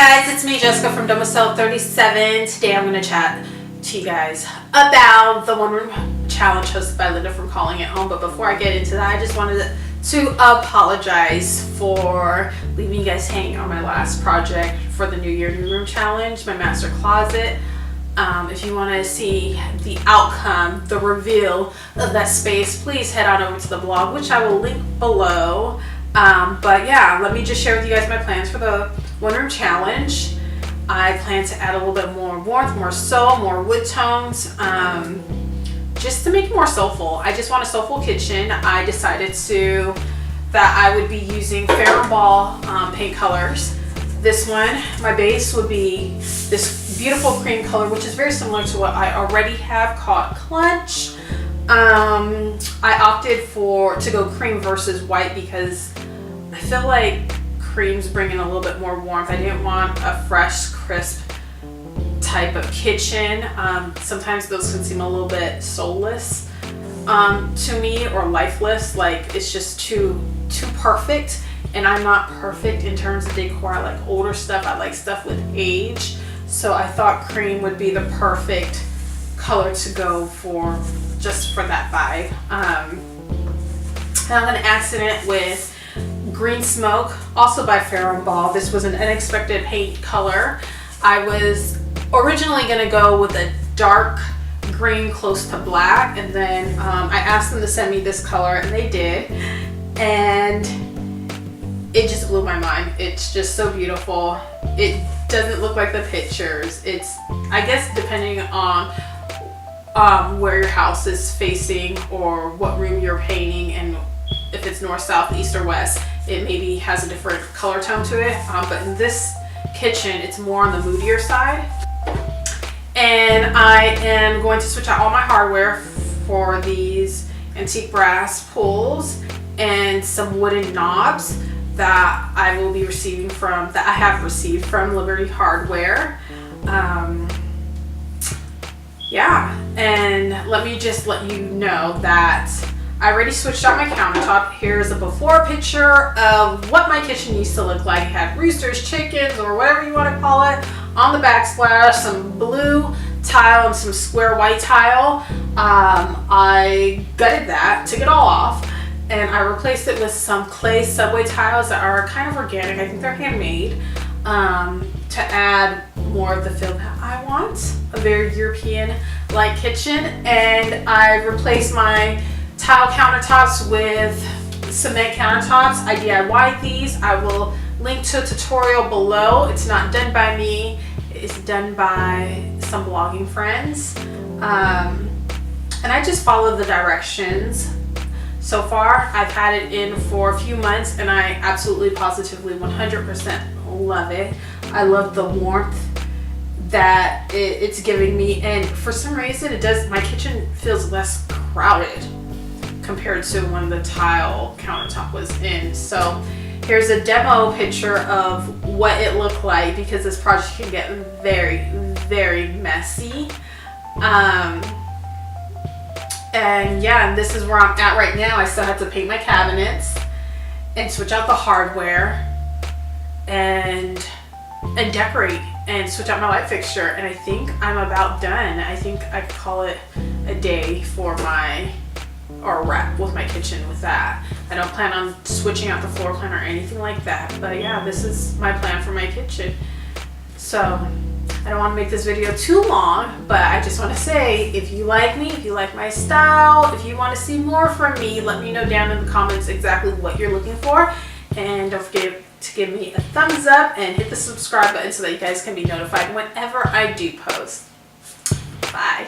guys, it's me Jessica from Domicile 37. Today I'm going to chat to you guys about the one room challenge hosted by Linda from Calling It Home. But before I get into that, I just wanted to apologize for leaving you guys hanging on my last project for the New Year New Room Challenge, my master closet. If you want to see the outcome, the reveal of that space, please head on over to the blog, which I will link below. But yeah, let me just share with you guys my plans for the one room challenge. I plan to add a little bit more warmth, more soul, more wood tones, just to make it more soulful. I just want a soulful kitchen. I decided that I would be using Farrow Ball paint colors. This one, my base would be this beautiful cream color, which is very similar to what I already have called Clutch. I opted to go cream versus white because I feel like creams bring in a little bit more warmth. I didn't want a fresh, crisp type of kitchen. Sometimes those can seem a little bit soulless to me, or lifeless, like it's just too perfect. And I'm not perfect in terms of decor. I like older stuff. I like stuff with age. So I thought cream would be the perfect color to go for, just for that vibe. And I'm going to accent it with Green Smoke, also by Farrow Ball. This was an unexpected paint color. I was originally going to go with a dark green close to black, and then I asked them to send me this color, and they did. And it just blew my mind. It's just so beautiful. It doesn't look like the pictures. It's, I guess, depending on where your house is facing or what room you're painting, and if it's north, south, east, or west, it maybe has a different color tone to it. But in this kitchen, it's more on the moodier side. And I am going to switch out all my hardware for these antique brass pulls and some wooden knobs that I will be receiving that I have received from Liberty Hardware. Yeah, and let me just let you know that I already switched out my countertop. Here's a before picture of what my kitchen used to look like. It had roosters, chickens, or whatever you want to call it on the backsplash, some blue tile and some square white tile. I gutted that, took it all off, and I replaced it with some clay subway tiles that are kind of organic. I think they're handmade, to add more of the feel that I want, a very European-like kitchen. And I replaced my tile countertops with cement countertops. I DIY'd these. I will link to a tutorial below. It's not done by me. It's done by some blogging friends. And I just followed the directions. So far, I've had it in for a few months, and I absolutely, positively, 100% love it. I love the warmth that it's giving me, and for some reason, my kitchen feels less crowded compared to when the tile countertop was in. So here's a demo picture of what it looked like, because this project can get very, very messy. And yeah, and this is where I'm at right now. I still have to paint my cabinets and switch out the hardware and decorate and switch out my light fixture. And I think I'm about done. I think I could call it a day for or wrap with my kitchen with that. I don't plan on switching out the floor plan or anything like that. But yeah, this is my plan for my kitchen. So I don't want to make this video too long, but I just want to say, if you like me, if you like my style, if you want to see more from me, let me know down in the comments exactly what you're looking for. And don't forget to give me a thumbs up and hit the subscribe button so that you guys can be notified whenever I do post. Bye.